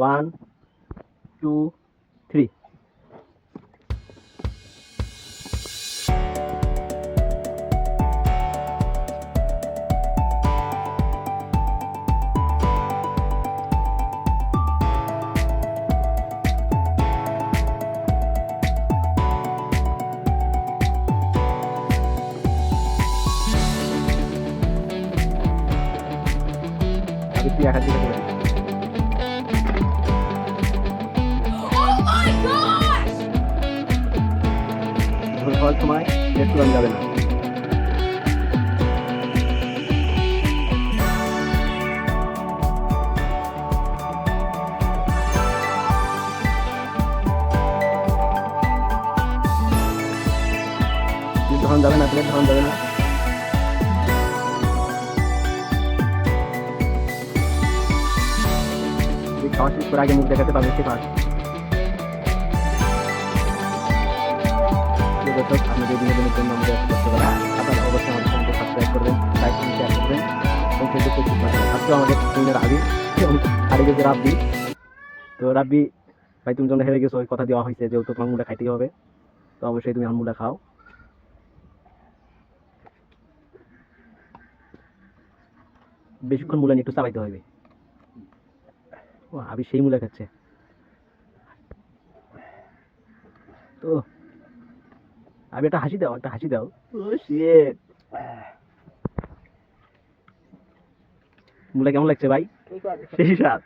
1 2 3 अभी तुम एक हाथ दिखाते পারি যখন খাওয়ার সময় রেস্টুরেন্ট যাবে না যখন যাবে না প্লেট যখন যাবে না খাওয়া শেষ করে আগে মুখ দেখাতে পারবে সে পাঁচ আপনাদের বিনোদনের জন্য আমাদের করতে পারেন আপনারা অবশ্যই আমাদের চ্যানেলকে সাবস্ক্রাইব করবেন লাইক এবং শেয়ার করবেন এবং ফেসবুকে আজকেও আমাদের টিমের আগে যে রাব্বি তো রাব্বি ভাই তুমি যখন হেরে গেছো ওই কথা দেওয়া হয়েছে যেহেতু তোমার মুড়া খাইতেই হবে তো অবশ্যই তুমি মুড়া খাও বেশিক্ষণ মুড়া নিয়ে একটু চালাইতে হবে ও আবি সেই মুড়া খাচ্ছে তো আবি একটা হাসি দাও ও শিট মুড়া কেমন লাগছে ভাই সেই সাথ